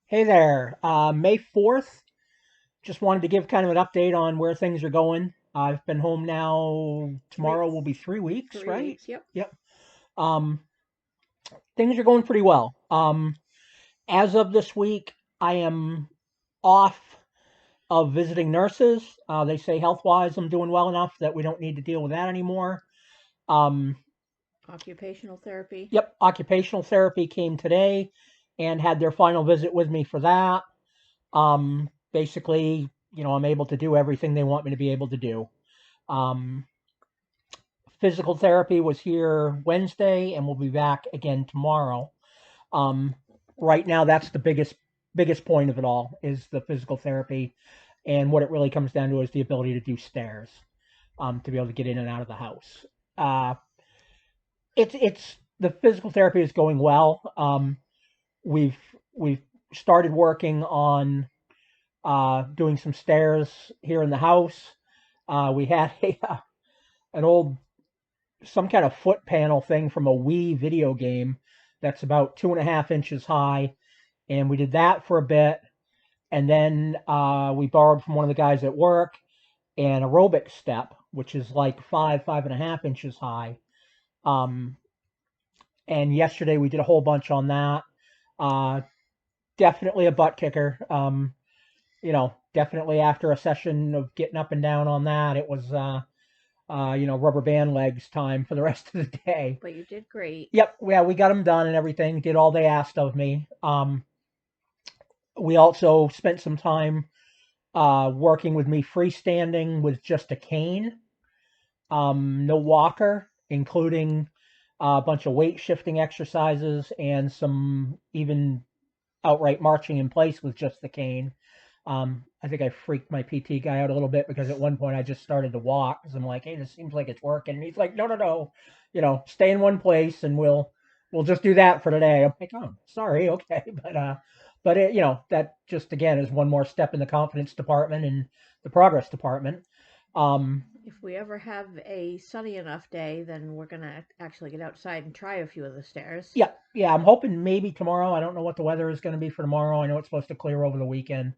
Hey there, May 4th. Just wanted to give kind of an update on where things are going. I've been home now. Three, Tomorrow will be 3 weeks, three right? weeks. Yep. Yep. Um, Things are going pretty well. As of this week, I am off of visiting nurses. They say health wise, I'm doing well enough that we don't need to deal with that anymore. Um, Occupational therapy. yep, occupational therapy came today and had their final visit with me for that. Basically, I'm able to do everything they want me to be able to do. Um, Physical therapy was here Wednesday and we'll be back again tomorrow. Um, right now, that's the biggest point of it all is the physical therapy, and what it really comes down to is the ability to do stairs, to be able to get in and out of the house. Uh, it's the physical therapy is going well. We've we've started working on doing some stairs here in the house. We had an old some kind of foot panel thing from a Wii video game that's about 2.5 inches high, and we did that for a bit, and then we borrowed from one of the guys at work an aerobic step, which is like 5.5 inches high. Um, and yesterday we did a whole bunch on that. Uh, Definitely a butt kicker. Definitely after a session of getting up and down on that, it was rubber band legs time for the rest of the day. But you did great. Yep, yeah, we got them done and everything. Did all they asked of me. We also spent some time working with me freestanding with just a cane, no walker, including a bunch of weight shifting exercises and some even outright marching in place with just the cane. I think I freaked my PT guy out a little bit because at one point I just started to walk because I'm like, hey, this seems like it's working. And he's like, no, no, no, stay in one place and we'll just do that for today. I'm like, oh, sorry, okay, that just again is one more step in the confidence department and the progress department. Um, If we ever have a sunny enough day, then we're going to actually get outside and try a few of the stairs. yeah, yeah, I'm hoping maybe tomorrow. I don't know what the weather is going to be for tomorrow. I know it's supposed to clear over the weekend.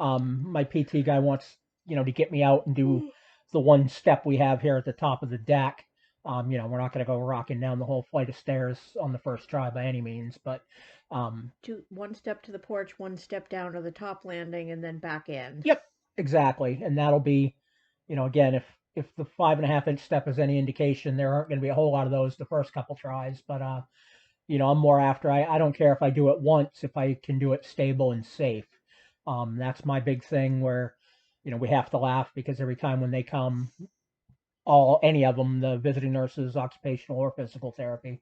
My PT guy wants, to get me out and do the one step we have here at the top of the deck. We're not going to go rocking down the whole flight of stairs on the first try by any means, but One step to the porch, one step down to the top landing, and then back in. yep, exactly. And that'll be, again, if the 5.5 inch step is any indication, there aren't going to be a whole lot of those the first couple tries, but I'm more after, I don't care if I do it once, if I can do it stable and safe. That's my big thing where, we have to laugh because every time when they come, any of them, the visiting nurses, occupational or physical therapy,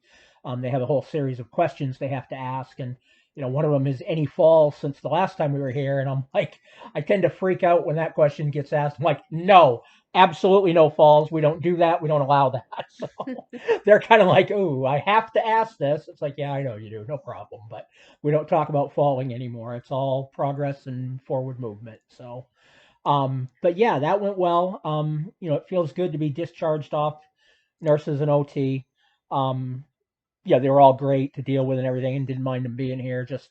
they have a whole series of questions they have to ask. And, one of them is any falls since the last time we were here. And I'm like, I tend to freak out when that question gets asked. I'm like, no, absolutely no falls. We don't do that. We don't allow that. So they're kind of like, oh, I have to ask this. It's like, yeah, I know you do. No problem. But we don't talk about falling anymore. It's all progress and forward movement. But yeah, that went well. It feels good to be discharged off nurses and OT. Um, yeah, they were all great to deal with and everything, and didn't mind them being here. Just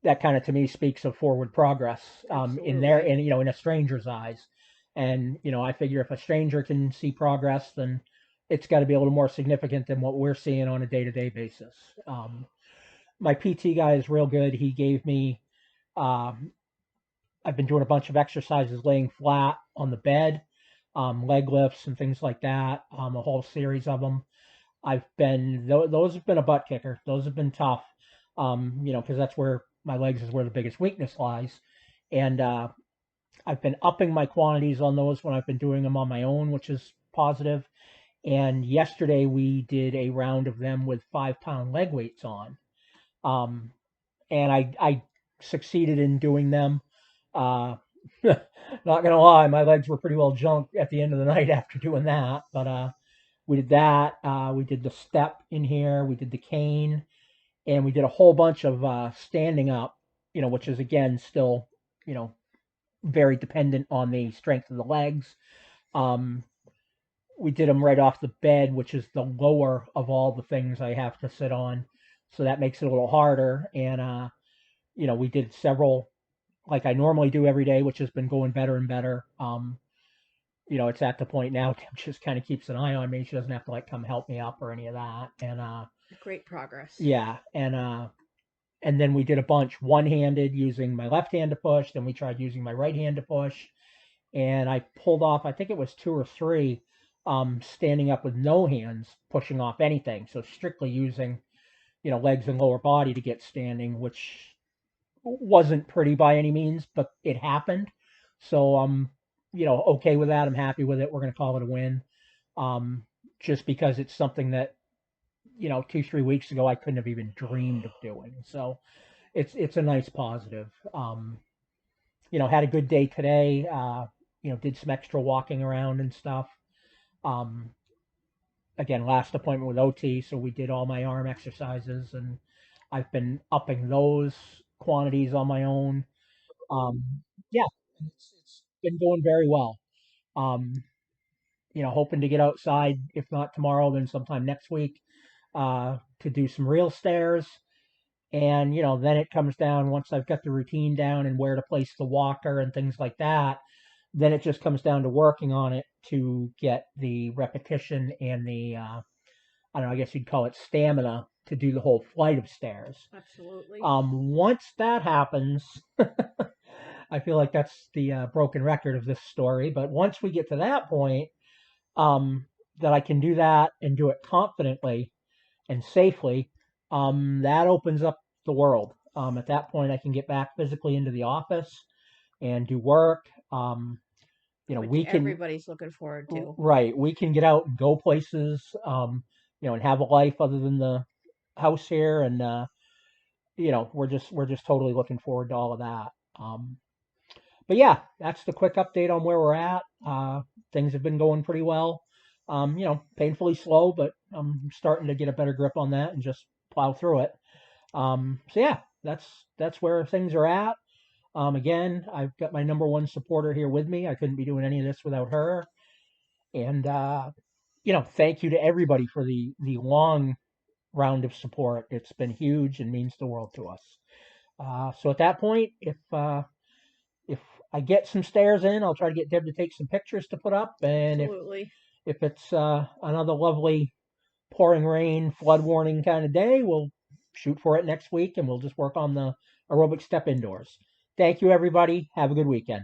that kind of to me speaks of forward progress Absolutely. in a stranger's eyes. And I figure if a stranger can see progress, then it's got to be a little more significant than what we're seeing on a day-to-day basis. Um, my PT guy is real good. He gave me um, I've been doing a bunch of exercises laying flat on the bed, leg lifts and things like that, a whole series of them. Those have been a butt kicker. Those have been tough, because that's where my legs is where the biggest weakness lies. And I've been upping my quantities on those when I've been doing them on my own, which is positive. And yesterday we did a round of them with 5 pound leg weights on. Um, and I succeeded in doing them. Uh, Not gonna lie, my legs were pretty well junked at the end of the night after doing that. But we did that. We did the step in here. We did the cane, and we did a whole bunch of standing up. Which is again still you know very dependent on the strength of the legs. Um, we did them right off the bed, which is the lower of all the things I have to sit on, so that makes it a little harder. And We did several like I normally do every day, which has been going better and better. It's at the point now Tim just kind of keeps an eye on me. She doesn't have to like come help me up or any of that. And Great progress. yeah, and then we did a bunch one-handed using my left hand to push. Then we tried using my right hand to push, and I pulled off. I think it was two or three, standing up with no hands, pushing off anything. So strictly using legs and lower body to get standing, which wasn't pretty by any means, but it happened. So I'm, okay with that. I'm happy with it. We're going to call it a win. Um, just because it's something that, 2, 3 weeks ago I couldn't have even dreamed of doing. So it's a nice positive. Had a good day today. Did some extra walking around and stuff. Um, Again, last appointment with OT, so we did all my arm exercises, and I've been upping those quantities on my own. Um, yeah, it's been going very well. Um, hoping to get outside, if not tomorrow, then sometime next week, to do some real stairs. And, then it comes down once I've got the routine down and where to place the walker and things like that. Then it just comes down to working on it to get the repetition and the, I don't know, I guess you'd call it stamina to do the whole flight of stairs. Absolutely. Once that happens, I feel like that's the broken record of this story. But once we get to that point, um, that I can do that and do it confidently and safely, that opens up the world. At that point, I can get back physically into the office and do work. Which We can, everybody's looking forward to. right, we can get out and go places, and have a life other than the house here. And, we're just totally looking forward to all of that. But yeah, that's the quick update on where we're at. Things have been going pretty well. Painfully slow, but I'm starting to get a better grip on that and just plow through it. So yeah, that's where things are at. Again, I've got my number one supporter here with me. I couldn't be doing any of this without her. And thank you to everybody for the long round of support. It's been huge and means the world to us. So at that point, if I get some stairs in, I'll try to get Deb to take some pictures to put up. And Absolutely. if it's another lovely pouring rain, flood warning kind of day, we'll shoot for it next week and we'll just work on the aerobic step indoors. Thank you, everybody. Have a good weekend.